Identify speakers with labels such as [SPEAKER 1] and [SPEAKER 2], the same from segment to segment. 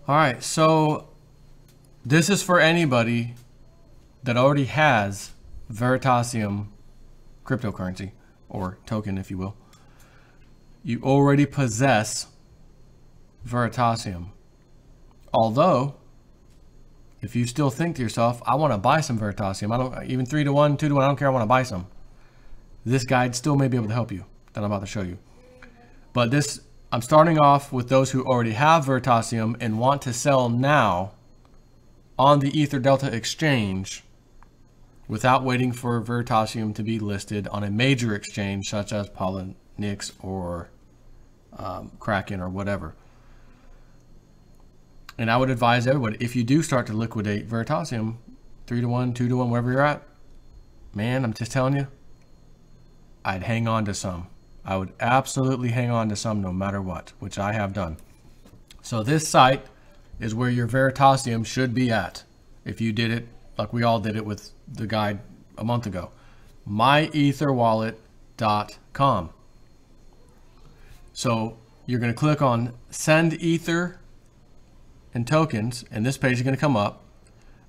[SPEAKER 1] All right, so this is for anybody that already has Veritasium cryptocurrency, or token, if you will. You already possess Veritasium. Although, if you still think to yourself, I want to buy some Veritasium, I don't, even 3 to 1, 2 to 1, I don't care, I want to buy some. This guide still may be able to help you, that I'm about to show you. But this, I'm starting off with those who already have Veritasium and want to sell now on the EtherDelta exchange without waiting for Veritasium to be listed on a major exchange such as Polynix or Kraken or whatever. And I would advise everybody, if you do start to liquidate Veritasium, 3 to 1, 2 to 1, wherever you're at, man, I'm just telling you, I'd hang on to some. I would absolutely hang on to some no matter what, which I have done. So this site is where your Veritasium should be at if you did it like we all did it with the guide a month ago. MyEtherWallet.com. So you're going to click on Send Ether and Tokens, and this page is going to come up.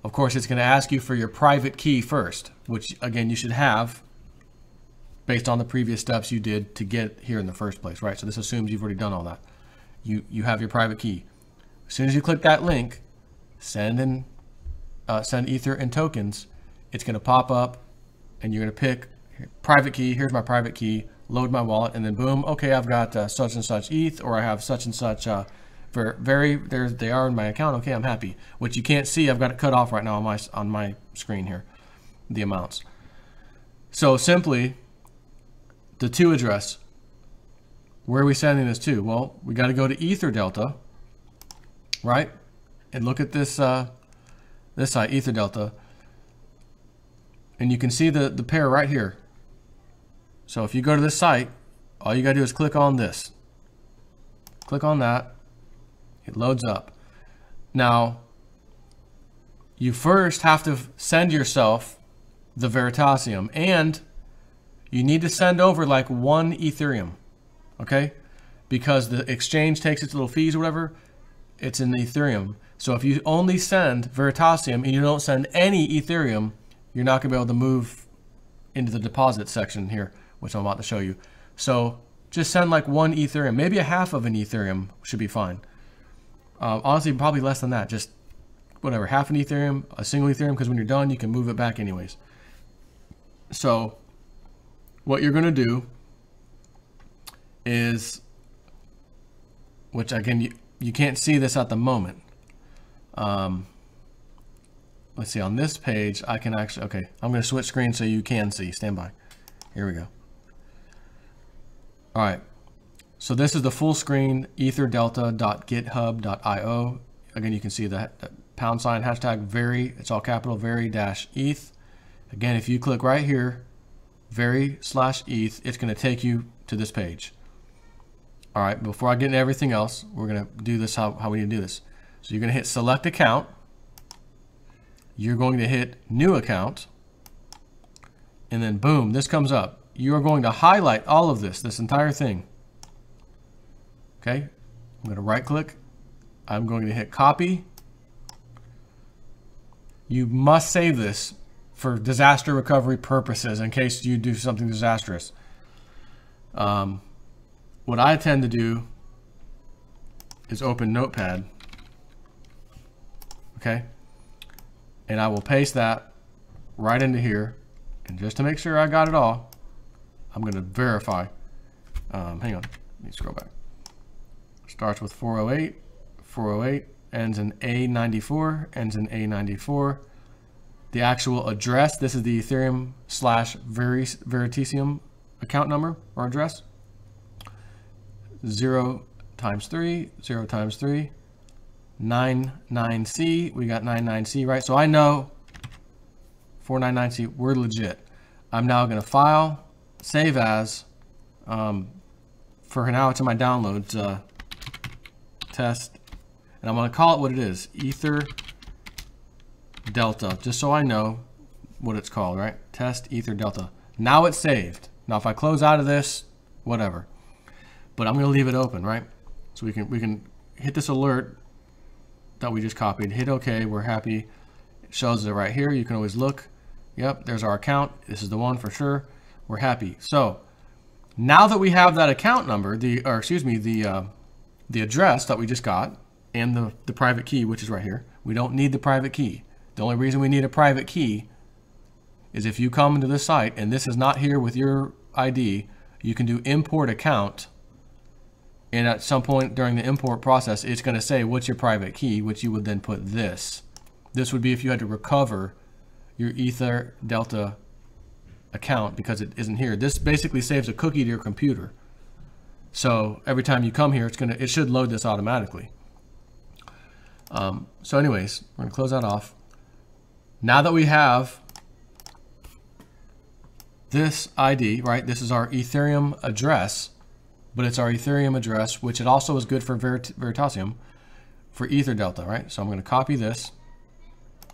[SPEAKER 1] Of course, it's going to ask you for your private key first, which again you should have based on the previous steps you did to get here in the first place, right? So this assumes you've already done all that. You have your private key. As soon as you click that link, send Ether and Tokens, it's going to pop up and you're going to pick private key. Here's my private key, load my wallet, and then boom, okay, I've got such and such ETH, or I have such and such they are in my account. Okay, I'm happy. What you can't see, I've got it cut off right now on my screen here, the amounts. So simply, the to address, where are we sending this to? Well, we got to go to EtherDelta, right? And look at this this site, EtherDelta, and you can see the pair right here. So if you go to this site, all you got to do is click on this. Click on that. It loads up. Now, you first have to send yourself the Veritasium, and you need to send over like 1 Ethereum, okay? Because the exchange takes its little fees or whatever, it's in Ethereum. So if you only send Veritasium and you don't send any Ethereum, you're not gonna be able to move into the deposit section here, which I'm about to show you. So just send like 1 Ethereum, maybe a half of an Ethereum should be fine. Honestly, probably less than that, just whatever, half an Ethereum, a single Ethereum, because when you're done, you can move it back anyways. So what you're going to do is, which again, you can't see this at the moment. Let's see, on this page, I can actually, okay, I'm going to switch screens so you can see. Stand by. Here we go. All right. So this is the full screen, etherdelta.github.io. Again, you can see the pound sign, hashtag Veri, it's all capital, Veri-ETH. Again, if you click right here, Veri/ETH, it's going to take you to this page. All right, before I get into everything else, we're going to do this how we need to do this. So you're going to hit select account. You're going to hit new account. And then boom, this comes up. You are going to highlight all of this entire thing. Okay, I'm going to right click. I'm going to hit copy. You must save this for disaster recovery purposes in case you do something disastrous. What I tend to do is open Notepad, okay? And I will paste that right into here. And just to make sure I got it all, I'm going to verify. Hang on, let me scroll back. Starts with 408, 408, ends in A94, ends in A94. The actual address, this is the Ethereum/Veritasium account number or address. 0 times 3, 0 times 3, 99C. We got 99C, right? So I know 499C, we're legit. I'm now going to file, save as. For now, it's in my downloads test, and I'm going to call it what it is, EtherDelta, just so I know what it's called, right? Test EtherDelta. Now it's saved. Now if I close out of this, whatever. But I'm going to leave it open, right? So we can hit this alert that we just copied. Hit OK. We're happy. It shows it right here. You can always look. Yep, there's our account. This is the one for sure. We're happy. So now that we have that account number, the address that we just got, and the private key, which is right here, we don't need the private key. The only reason we need a private key is if you come into this site and this is not here with your ID, you can do import account, and at some point during the import process, it's going to say what's your private key, which you would then put this. This would be if you had to recover your EtherDelta account because it isn't here. This basically saves a cookie to your computer. So every time you come here, it should load this automatically. So anyways, we're gonna close that off. Now that we have this ID, right? This is our Ethereum address, but it's our Ethereum address, which it also is good for Veritasium, for EtherDelta, right? So I'm gonna copy this.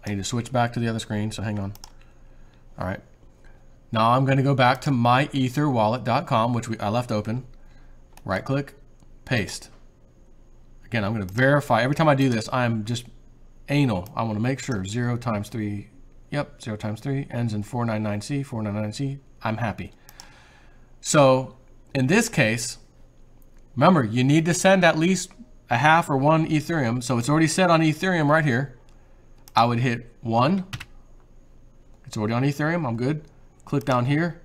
[SPEAKER 1] I need to switch back to the other screen, so hang on. All right. Now I'm gonna go back to MyEtherWallet.com, which I left open. Right click, paste. Again, I'm going to verify. Every time I do this, I'm just anal. I want to make sure 0 times 3. Yep, 0 times 3 ends in 499C, 499C. I'm happy. So in this case, remember, you need to send at least a half or 1 Ethereum. So it's already set on Ethereum right here. I would hit 1. It's already on Ethereum. I'm good. Click down here.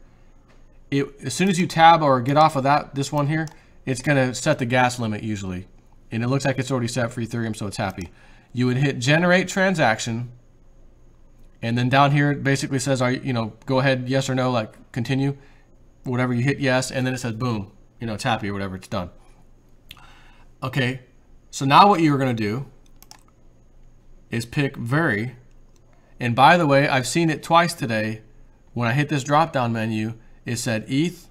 [SPEAKER 1] As soon as you tab or get off of this one here, it's going to set the gas limit usually. And it looks like it's already set for Ethereum, so it's happy. You would hit generate transaction. And then down here, it basically says, go ahead, yes or no, like continue, whatever, you hit yes. And then it says, boom, it's happy or whatever, it's done. Okay, so now what you're going to do is pick Veri. And by the way, I've seen it twice today. When I hit this drop-down menu, it said ETH,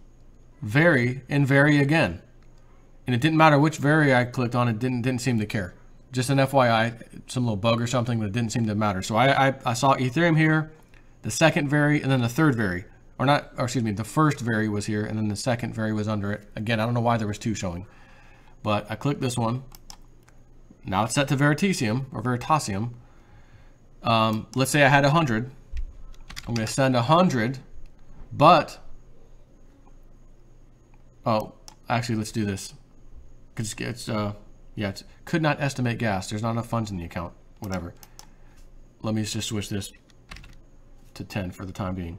[SPEAKER 1] Veri, and Veri again. And it didn't matter which Veri I clicked on, it didn't seem to care. Just an FYI, some little bug or something, but it didn't seem to matter. So I saw Ethereum here, the second Veri, and then the third Veri. The first Veri was here, and then the second Veri was under it. Again, I don't know why there was 2 showing. But I clicked this one. Now it's set to Veritasium, or Veritasium. Let's say I had 100. I'm going to send 100, but... Oh, actually, let's do this. It's could not estimate gas. There's not enough funds in the account. Whatever. Let me just switch this to 10 for the time being.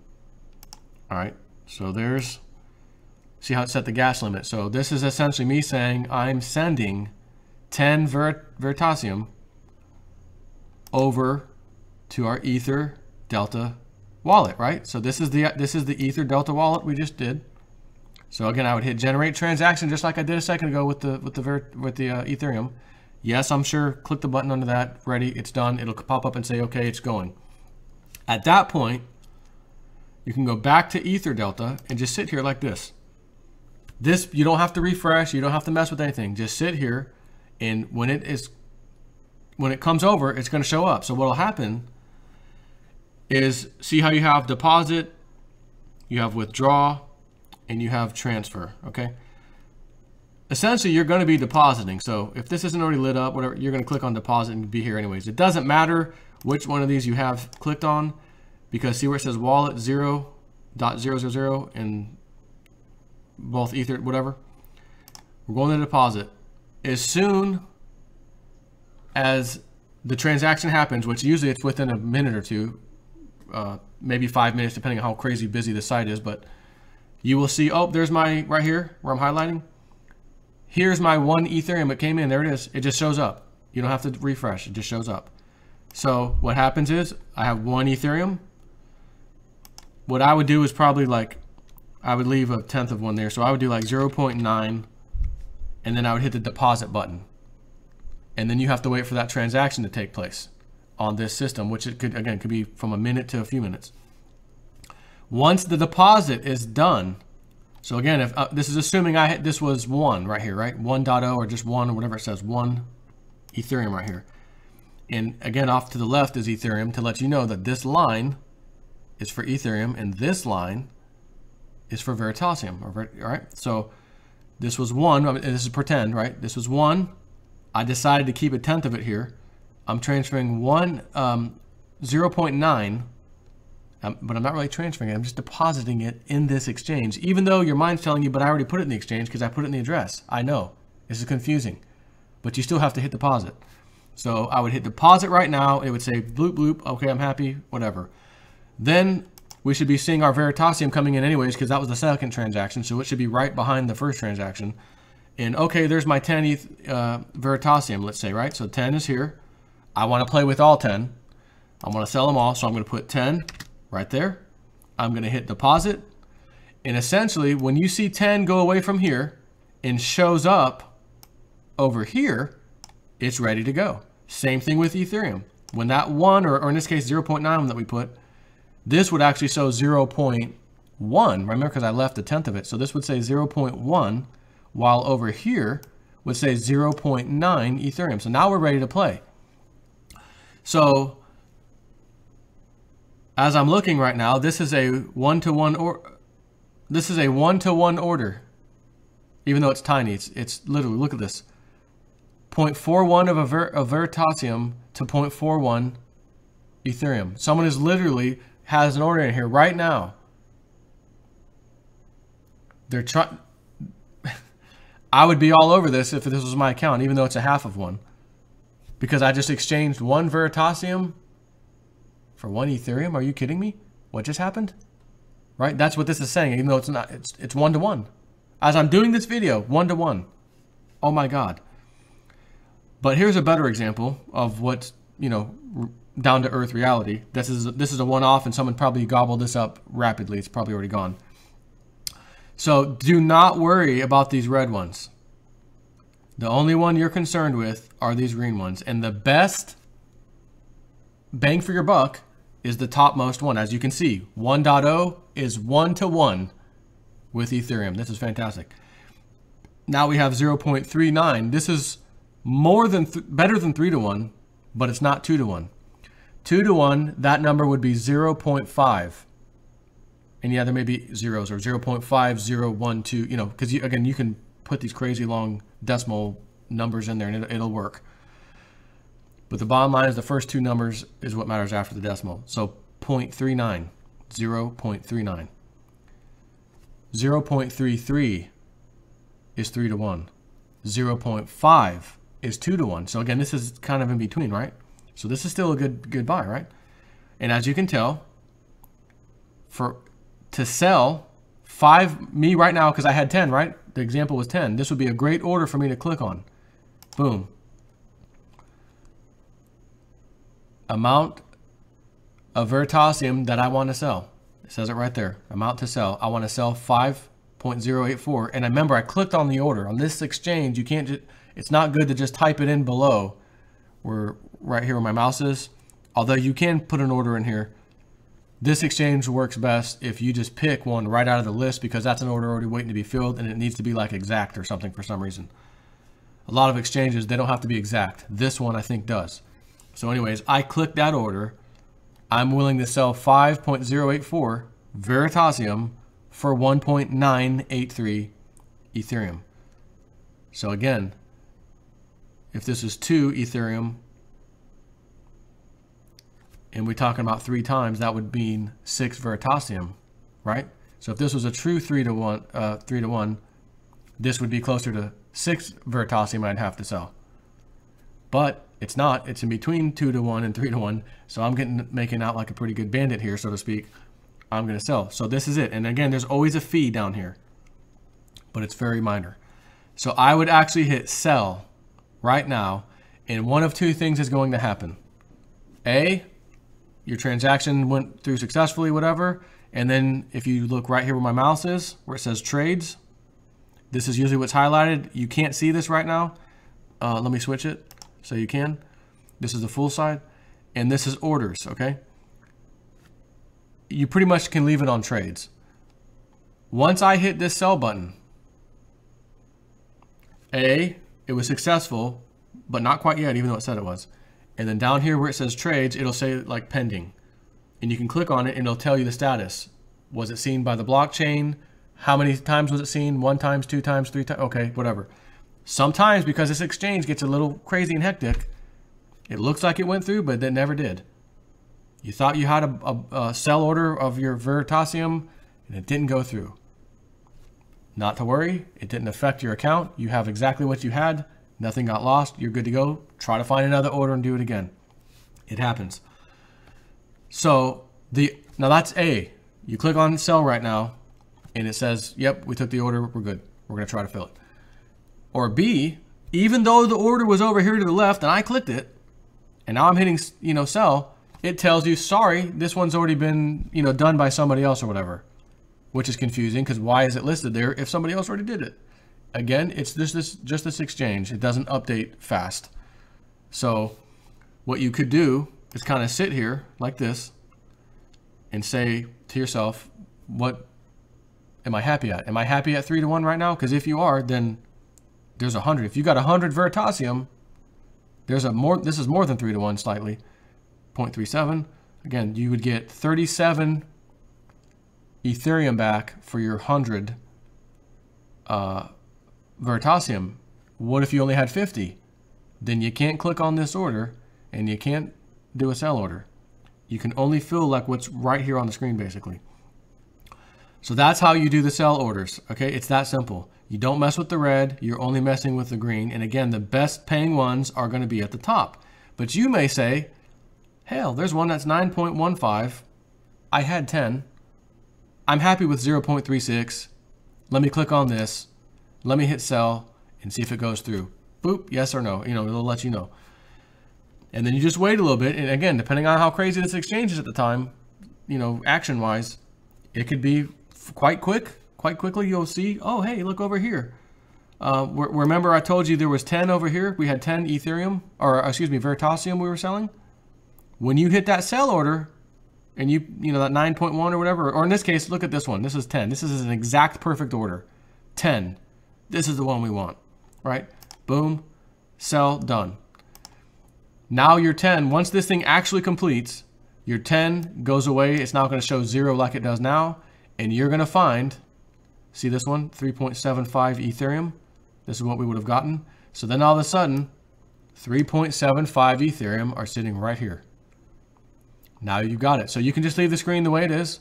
[SPEAKER 1] All right. So see how it set the gas limit. So this is essentially me saying I'm sending 10 Veritasium over to our EtherDelta wallet, right? So this is the EtherDelta wallet we just did. So again, I would hit generate transaction just like I did a second ago with the Ethereum. Yes, I'm sure. Click the button under that. Ready. It's done. It'll pop up and say, okay, it's going. At that point, you can go back to EtherDelta and just sit here like this. This, you don't have to refresh. You don't have to mess with anything. Just sit here, and when it comes over, it's going to show up. So what will happen is, see how you have deposit, you have withdraw, and you have transfer, okay? Essentially, you're going to be depositing. So if this isn't already lit up, whatever, you're going to click on deposit and be here anyways. It doesn't matter which one of these you have clicked on, because see where it says wallet 0.000 and both Ether, whatever. We're going to deposit. As soon as the transaction happens, which usually it's within a minute or two, maybe 5 minutes, depending on how crazy busy the site is, but you will see, oh, there's my, right here where I'm highlighting. Here's my 1 Ethereum. It came in, there it is. It just shows up. You don't have to refresh, it just shows up. So what happens is I have 1 Ethereum. What I would do is probably like, I would leave a 1/10 of one there. So I would do like 0.9, and then I would hit the deposit button. And then you have to wait for that transaction to take place on this system, which it could, again, could be from a minute to a few minutes. Once the deposit is done, so again, if this is assuming this was 1 right here, right? 1.0 or just 1 or whatever it says, 1 Ethereum right here. And again, off to the left is Ethereum to let you know that this line is for Ethereum and this line is for Veritasium. All right, so this was 1, this is pretend, right? This was 1. I decided to keep a 1/10 of it here. I'm transferring 0.9, but I'm not really transferring it. I'm just depositing it in this exchange, even though your mind's telling you, but I already put it in the exchange because I put it in the address. I know this is confusing, but you still have to hit deposit. So I would hit deposit right now. It would say bloop, bloop. Okay, I'm happy, whatever. Then we should be seeing our Veritasium coming in anyways, because that was the second transaction. So it should be right behind the first transaction. And okay, there's my 10 ETH Veritasium, let's say, right? So 10 is here. I want to play with all 10. I want to sell them all. So I'm going to put 10 right there. I'm going to hit deposit. And essentially, when you see 10 go away from here and shows up over here, it's ready to go. Same thing with Ethereum. When that 1, or in this case 0.9 that we put, this would actually show 0.1. Remember, because I left a tenth of it. So this would say 0.1, while over here would say 0.9 Ethereum. So now we're ready to play. So as I'm looking right now, this is a one-to-one order. Even though it's tiny, it's literally, look at this. 0.41 of Veritasium to 0.41 Ethereum. Someone is literally has an order in here right now. They're trying. I would be all over this if this was my account, even though it's a half of one, because I just exchanged 1 Veritasium for 1 Ethereum. Are you kidding me? What just happened? Right? That's what this is saying, even though it's not. It's 1-to-1. As I'm doing this video, 1-to-1. Oh my God. But here's a better example of what, down to earth reality. This is a one-off, and someone probably gobbled this up rapidly. It's probably already gone. So do not worry about these red ones. The only one you're concerned with are these green ones. And the best bang for your buck is the topmost one. As you can see, 1.0 is 1-to-1 with Ethereum. This is fantastic. Now we have 0.39. This is more than better than 3-to-1, but it's not 2-to-1. 2-to-1, that number would be 0.5. And yeah, there may be zeros, or 0.5012, because again, you can put these crazy long decimal numbers in there and it'll work. But the bottom line is the first 2 numbers is what matters after the decimal. So 0.39, 0.39. 0.33 is 3-to-1. 0.5 is 2-to-1. So again, this is kind of in between, right? So this is still a good buy, right? And as you can tell, to sell 5, me right now, because I had 10, right? The example was 10. This would be a great order for me to click on. Boom. Amount of Veritasium that I want to sell. It says it right there. Amount to sell. I want to sell 5.084. And remember, I clicked on the order. On this exchange, you can't just, it's not good to just type it in below, where right here where my mouse is. Although you can put an order in here. This exchange works best if you just pick one right out of the list, because that's an order already waiting to be filled, and it needs to be like exact or something for some reason. A lot of exchanges, they don't have to be exact. This one I think does. So anyways, I clicked that order. I'm willing to sell 5.084 Veritasium for 1.983 Ethereum. So again, if this is 2 Ethereum, and we're talking about 3 times, that would mean 6 Veritasium, right? So if this was a true 3-to-1, this would be closer to 6 Veritasium I'd have to sell. But it's not. It's in between 2-to-1 and 3-to-1. So I'm making out like a pretty good bandit here, so to speak. I'm going to sell. So this is it. And again, there's always a fee down here, but it's very minor. So I would actually hit sell right now, and one of 2 things is going to happen. A, your transaction went through successfully, whatever. And then if you look right here where my mouse is, where it says trades, this is usually what's highlighted. You can't see this right now. Let me switch it so you can. This is the full side, and this is orders, okay? You pretty much can leave it on trades. Once I hit this sell button, A, it was successful, but not quite yet, even though it said it was. And then down here where it says trades, it'll say like pending. And you can click on it and it'll tell you the status. Was it seen by the blockchain? How many times was it seen? 1 time, 2 times, 3 times? Okay, whatever. Sometimes, because this exchange gets a little crazy and hectic, It looks like it went through, but it never did. You thought you had a sell order of your Veritasium, and it didn't go through. Not to worry, it didn't affect your account. You have exactly what you had. Nothing got lost. You're good to go. Try to find another order and do it again. It happens. So now that's A. You click on sell right now, and it says, yep, we took the order. We're good. We're going to try to fill it. Or B, even though the order was over here to the left and I clicked it, and now I'm hitting, sell, it tells you, sorry, this one's already been, done by somebody else or whatever, which is confusing because why is it listed there if somebody else already did it? Again, it's just this exchange. It doesn't update fast. So what you could do is kind of sit here like this and say to yourself, what am I happy at? Am I happy at 3-to-1 right now? Because if you are, then there's 100. If you got 100 Veritasium, this is more than 3-to-1 slightly, 0.37. Again, you would get 37 Ethereum back for your 100 Veritasium. What if you only had 50? Then you can't click on this order and you can't do a sell order. You can only fill like what's right here on the screen basically. So that's how you do the sell orders. Okay, it's that simple. You don't mess with the red, you're only messing with the green. And again, the best paying ones are going to be at the top. But you may say, hell, there's one that's 9.15. I had 10. I'm happy with 0.36. Let me click on this. Let me hit sell and see if it goes through. Boop, yes or no. It'll let you know. And then you just wait a little bit. And again, depending on how crazy this exchange is at the time, action-wise, it could be quite quick. Quite quickly, you'll see, oh, hey, look over here. Remember I told you there was 10 over here? We had 10 Ethereum, or excuse me, Veritasium we were selling. When you hit that sell order, and that 9.1 or whatever, or in this case, look at this one. This is 10. This is an exact perfect order. 10. This is the one we want, right? Boom, sell, done. Now your 10, once this thing actually completes, your 10 goes away. It's not going to show 0 like it does now. And you're going to find, see this one, 3.75 Ethereum. This is what we would have gotten. So then all of a sudden, 3.75 Ethereum are sitting right here. Now you've got it. So you can just leave the screen the way it is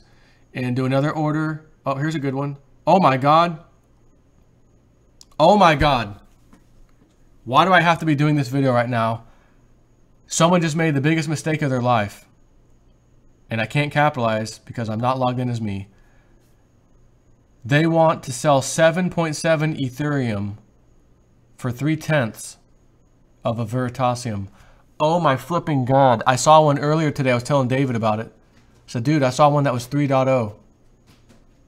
[SPEAKER 1] and do another order. Oh, here's a good one. Oh my God. Oh my God. Why do I have to be doing this video right now? Someone just made the biggest mistake of their life. And I can't capitalize because I'm not logged in as me. They want to sell 7.7 Ethereum for 3/10 of a Veritasium. Oh my flipping God. I saw one earlier today. I was telling David about it. I said, dude, I saw one that was 3.0.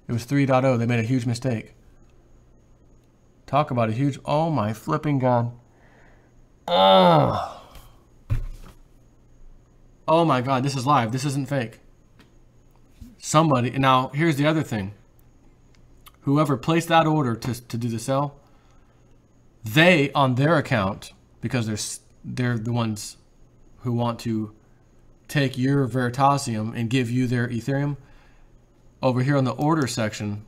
[SPEAKER 1] It was 3.0. They made a huge mistake. Talk about a huge, oh my flipping God. Oh. Oh my God, this is live. This isn't fake. Somebody, now here's the other thing. Whoever placed that order to do the sell, they on their account, because they're the ones who want to take your Veritasium and give you their Ethereum, over here on the order section,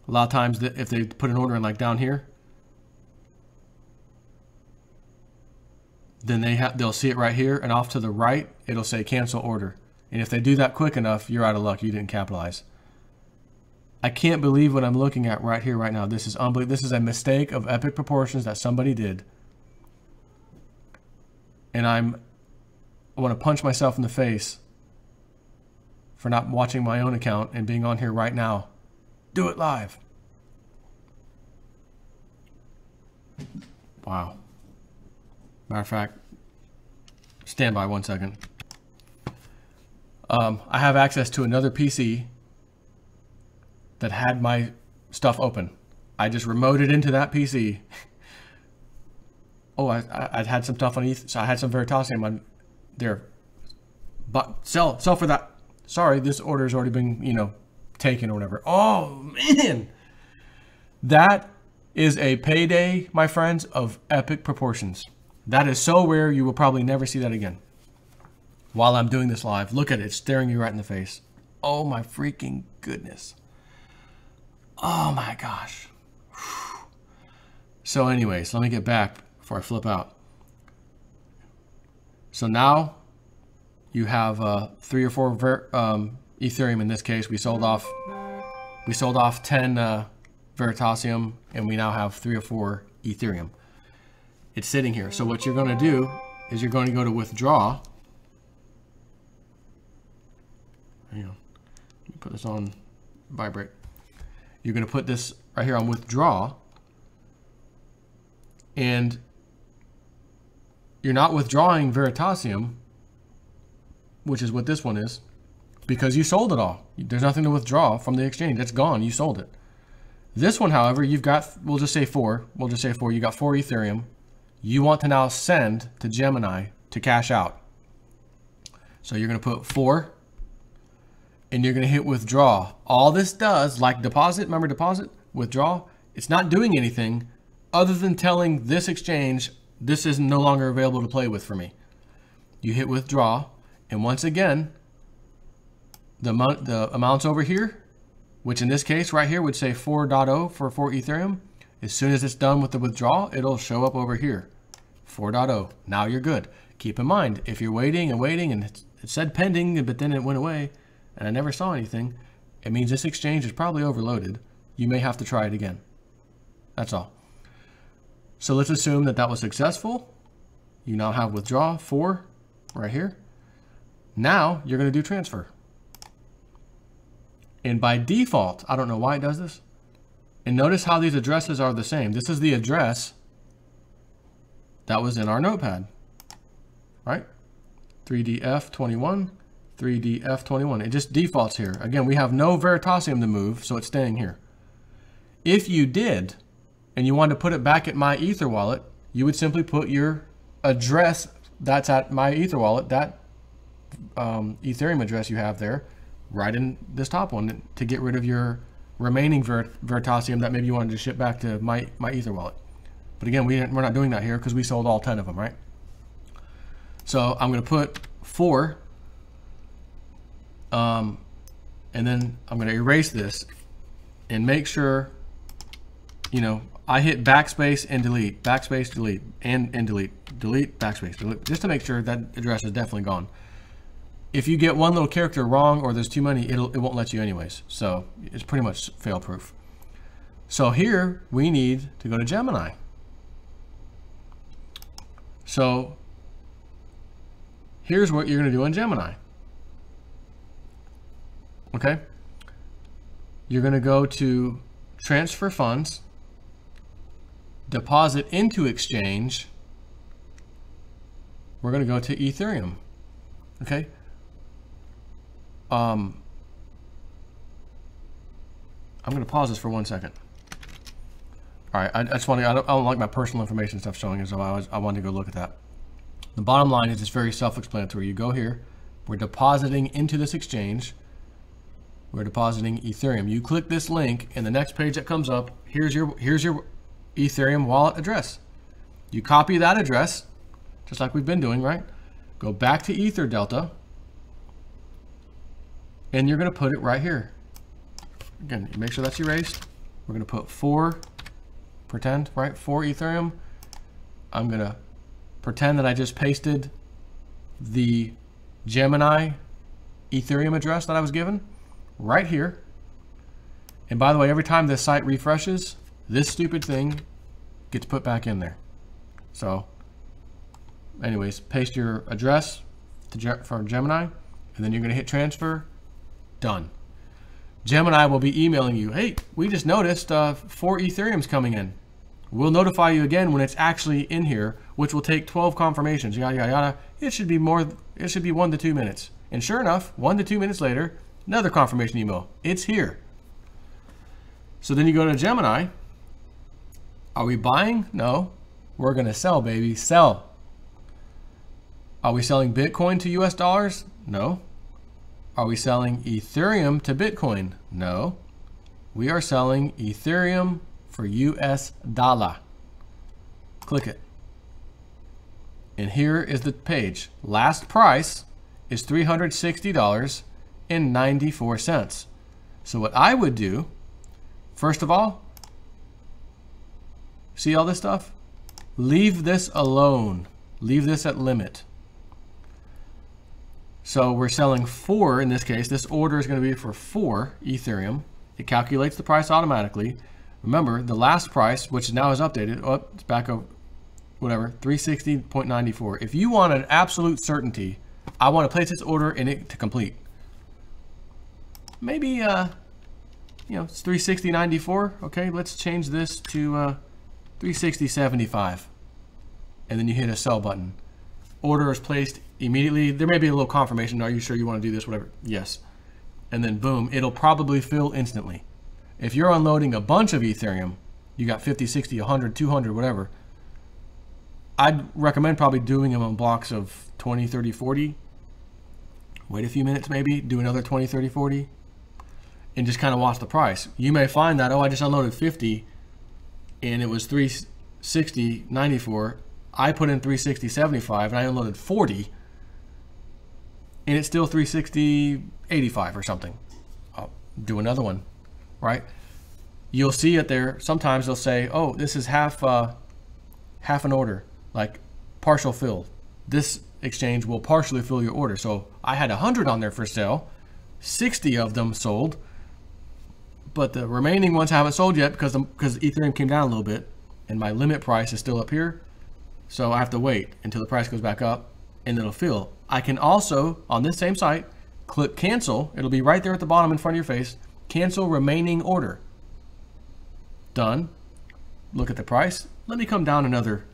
[SPEAKER 1] a lot of times if they put an order in like down here, then they'll see it right here, and off to the right it'll say cancel order. And if they do that quick enough, you're out of luck. You didn't capitalize. I can't believe what I'm looking at right here, right now. This is unbelievable. This is a mistake of epic proportions that somebody did. And I want to punch myself in the face for not watching my own account and being on here right now. Do it live. Wow. Matter of fact, stand by 1 second. I have access to another PC that had my stuff open. I just remoted into that PC. Oh, I had some stuff on ETH, so I had some Veritasium on there. But sell for that. Sorry, this order's already been, taken or whatever. Oh man, that is a payday, my friends, of epic proportions. That is so rare, you will probably never see that again. While I'm doing this live, look at it, it's staring you right in the face. Oh my freaking goodness. Oh my gosh. Whew. So anyways, let me get back before I flip out. So now you have 3 or 4 Ethereum in this case. We sold off 10 Veritasium, and we now have 3 or 4 Ethereum. It's sitting here. So what you're going to do is you're going to go to withdraw. Hang on. Let me put this on vibrate. You're going to put this right here on withdraw, and you're not withdrawing Veritasium, which is what this one is, because you sold it all. There's nothing to withdraw from the exchange. It's gone. You sold it. This one, however, you've got, we'll just say 4. We'll just say 4. You got 4 Ethereum. You want to now send to Gemini to cash out. So you're going to put 4, and you're going to hit withdraw. All this does, like deposit, remember deposit, withdraw, it's not doing anything other than telling this exchange, this is no longer available to play with for me. You hit withdraw, and once again, the amounts over here, which in this case right here would say 4.0 for 4 Ethereum. As soon as it's done with the withdrawal, it'll show up over here, 4.0. Now you're good. Keep in mind, if you're waiting and waiting and it said pending, but then it went away and I never saw anything, it means this exchange is probably overloaded. You may have to try it again. That's all. So let's assume that that was successful. You now have withdraw 4 right here. Now you're going to do transfer. And by default, I don't know why it does this. And notice how these addresses are the same. This is the address that was in our notepad, right? 3DF21, 3DF21. It just defaults here. Again, we have no Veritasium to move, so it's staying here. If you did, and you wanted to put it back at MyEtherWallet, you would simply put your address that's at MyEtherWallet, that Ethereum address you have there, right in this top one to get rid of your remaining Veritasium that maybe you wanted to ship back to MyEtherWallet. But again, we're not doing that here because we sold all 10 of them, right? So I'm going to put 4, and then I'm going to erase this and make sure, you know, I hit backspace and delete, backspace, delete, and delete, delete, backspace, delete, just to make sure that address is definitely gone. If you get one little character wrong or there's too many, it won't let you anyways. So it's pretty much fail-proof. So here we need to go to Gemini. So here's what you're going to do in Gemini. Okay. You're going to go to transfer funds, deposit into exchange. We're going to go to Ethereum. Okay. I'm going to pause this for 1 second. All right, I just want to, I don't like my personal information stuff showing, so I wanted to go look at that. The bottom line is it's very self-explanatory. You go here, we're depositing into this exchange. We're depositing Ethereum. You click this link, and the next page that comes up, here's your Ethereum wallet address. You copy that address, just like we've been doing, right? Go back to EtherDelta, and you're going to put it right here. Again, make sure that's erased. We're going to put 4, pretend, right? 4 Ethereum. I'm going to pretend that I just pasted the Gemini Ethereum address that I was given right here. And by the way, every time this site refreshes, this stupid thing gets put back in there. So anyways, paste your address for Gemini, and then you're going to hit transfer. Done. Gemini will be emailing you, hey, we just noticed 4 Ethereum's coming in. We'll notify you again when it's actually in here, which will take 12 confirmations, yada, yada, yada. It should be 1 to 2 minutes. And sure enough, 1 to 2 minutes later, another confirmation email. It's here. So then you go to Gemini. Are we buying? No. We're going to sell, baby. Sell. Are we selling Bitcoin to US dollars? No. Are we selling Ethereum to Bitcoin? No. We are selling Ethereum for US dollar. Click it. And here is the page. Last price is $360.94. So what I would do, first of all, see all this stuff? Leave this alone. Leave this at limit. So we're selling 4 in this case. This order is going to be for 4 Ethereum. It calculates the price automatically. Remember, the last price, which now is updated, oh, it's back up, whatever, 360.94. If you want an absolute certainty, I want to place this order and it to complete. Maybe, you know, it's 360.94. Okay, let's change this to 360.75. And then you hit a sell button. Order is placed immediately. There may be a little confirmation. Are you sure you want to do this? Whatever. Yes. And then boom, it'll probably fill instantly. If you're unloading a bunch of Ethereum, you got 50, 60, 100, 200, whatever. I'd recommend probably doing them on blocks of 20, 30, 40. Wait a few minutes maybe, do another 20, 30, 40. And just kind of watch the price. You may find that, oh, I just unloaded 50 and it was 360.94. I put in 360.75 and I unloaded 40 and it's still 360.85 or something. I'll do another one, right? You'll see it there. Sometimes they'll say, oh, this is half an order, like partial fill. This exchange will partially fill your order. So I had 100 on there for sale, 60 of them sold, but the remaining ones haven't sold yet because Ethereum came down a little bit and my limit price is still up here. So I have to wait until the price goes back up and it'll fill. I can also, on this same site, click cancel. It'll be right there at the bottom in front of your face. Cancel remaining order. Done. Look at the price. Let me come down another,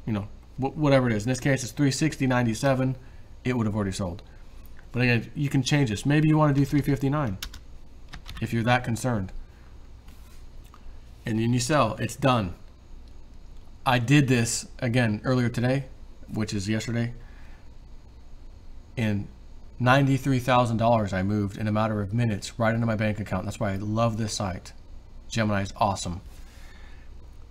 [SPEAKER 1] you know, whatever it is. In this case, it's 360.97. It would have already sold. But again, you can change this. Maybe you want to do 359 if you're that concerned. And then you sell. It's done. I did this again earlier today, which is yesterday, and $93,000 I moved in a matter of minutes right into my bank account. That's why I love this site. Gemini is awesome.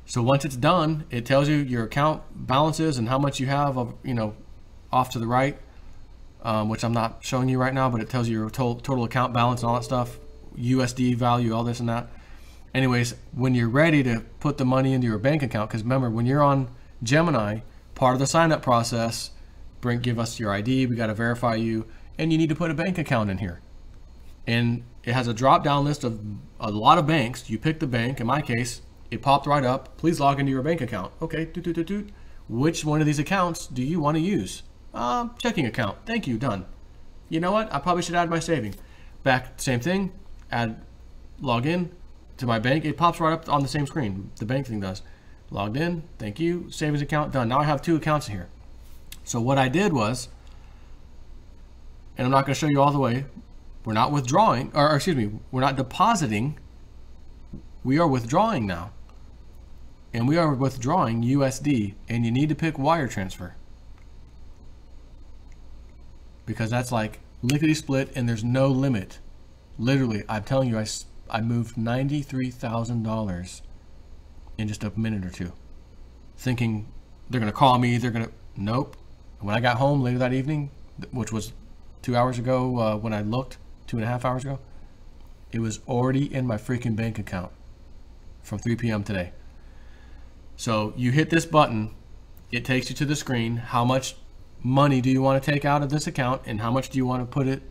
[SPEAKER 1] So once it's done, it tells you your account balances and how much you have of, you know, off to the right, which I'm not showing you right now, but it tells you your total account balance and all that stuff, USD value, all this and that. Anyways, when you're ready to put the money into your bank account, because remember, when you're on Gemini, part of the sign-up process, give us your ID, we got to verify you, and you need to put a bank account in here. And it has a drop-down list of a lot of banks. You pick the bank. In my case, it popped right up. Please log into your bank account. Okay, which one of these accounts do you want to use? Checking account. Thank you, done. You know what? I probably should add my saving. Back, same thing, log in to my bank. It pops right up on the same screen. The bank thing does. Logged in, thank you, savings account, done. Now I have 2 accounts in here. So what I did was, and I'm not going to show you all the way, we're not withdrawing, or excuse me, we're not depositing, we are withdrawing now. And we are withdrawing USD, and you need to pick wire transfer. Because that's like lickety split and there's no limit. Literally, I'm telling you, I moved $93,000 in just a minute or two, thinking they're going to call me, nope. When I got home later that evening, which was 2 hours ago, when I looked, 2.5 hours ago, it was already in my freaking bank account from 3 p.m. today. So you hit this button, it takes you to the screen. How much money do you want to take out of this account, and how much do you want to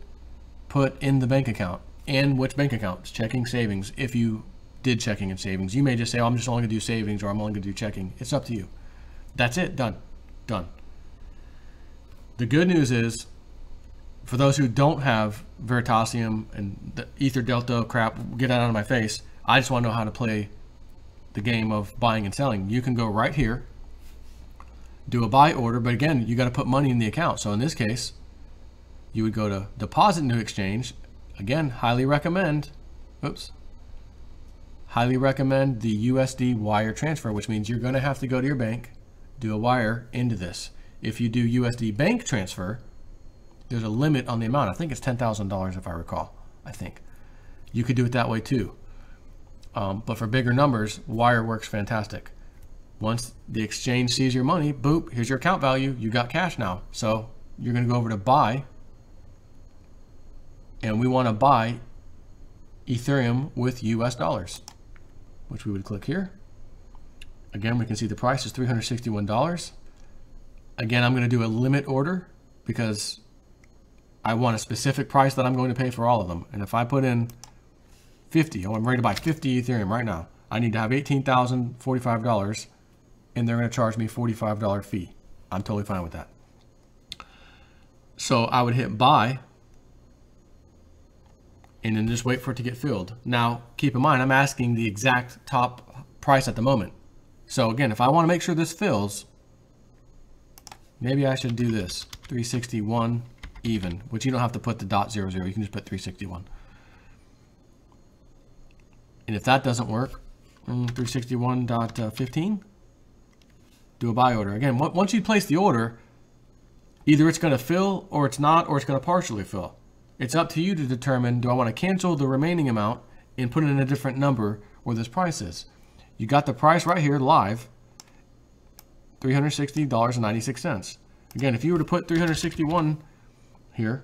[SPEAKER 1] put in the bank account? And which bank accounts? Checking, savings. If you did checking and savings, you may just say, oh, I'm just only going to do savings, or I'm only going to do checking. It's up to you. That's it. Done. Done. The good news is, for those who don't have Veritasium and the EtherDelta crap, get out of my face. I just want to know how to play the game of buying and selling. You can go right here, do a buy order, but again, you got to put money in the account. So in this case, you would go to deposit new exchange. Again, highly recommend, highly recommend the USD wire transfer, which means you're going to have to go to your bank, do a wire into this. If you do USD bank transfer, there's a limit on the amount. I think it's $10,000 if I recall. I think you could do it that way too. But for bigger numbers, wire works fantastic. Once the exchange sees your money, boop, here's your account value. You got cash now. So you're going to go over to buy. And we want to buy Ethereum with US dollars, which we would click here. Again, we can see the price is $361. Again, I'm going to do a limit order because I want a specific price that I'm going to pay for all of them. And if I put in 50, I'm ready to buy 50 Ethereum right now. I need to have $18,045, and they're going to charge me $45 fee. I'm totally fine with that. So I would hit buy, and then just wait for it to get filled. Now, keep in mind, I'm asking the exact top price at the moment. So again, if I want to make sure this fills, maybe I should do this, 361 even, which you don't have to put the .00, you can just put 361. And if that doesn't work, 361.15, do a buy order. Again, once you place the order, either it's going to fill or it's not, or it's going to partially fill. It's up to you to determine, do I want to cancel the remaining amount and put it in a different number where this price is. You got the price right here live, $360.96. Again, if you were to put 361 here,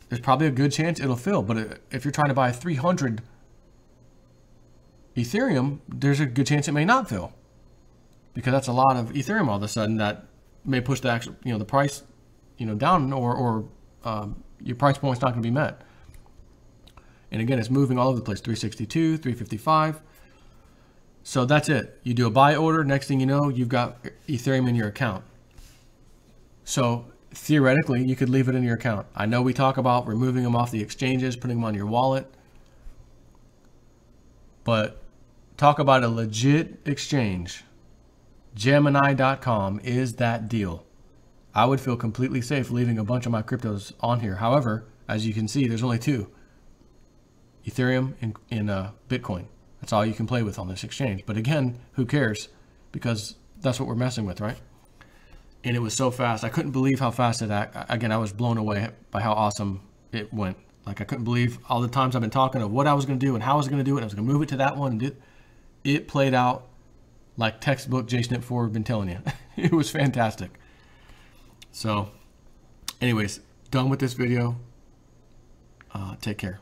[SPEAKER 1] there's probably a good chance it'll fill. But if you're trying to buy 300 Ethereum, there's a good chance it may not fill, because that's a lot of Ethereum all of a sudden that may push the actual, the price, down, or your price point's not going to be met. And again, it's moving all over the place, 362, 355. So that's it. You do a buy order. Next thing you know, you've got Ethereum in your account. So theoretically, you could leave it in your account. I know we talk about removing them off the exchanges, putting them on your wallet, but talk about a legit exchange. Gemini.com is that deal. I would feel completely safe leaving a bunch of my cryptos on here. However, as you can see, there's only two, Ethereum and Bitcoin. That's all you can play with on this exchange. But again, who cares? Because that's what we're messing with, right? And it was so fast. I couldn't believe how fast it acted. Again, I was blown away by how awesome it went. Like, I couldn't believe all the times I've been talking of what I was going to do and how I was going to do it. I was going to move it to that one. And it played out like textbook JSNIP4 have been telling you. It was fantastic. So anyways, done with this video. Take care.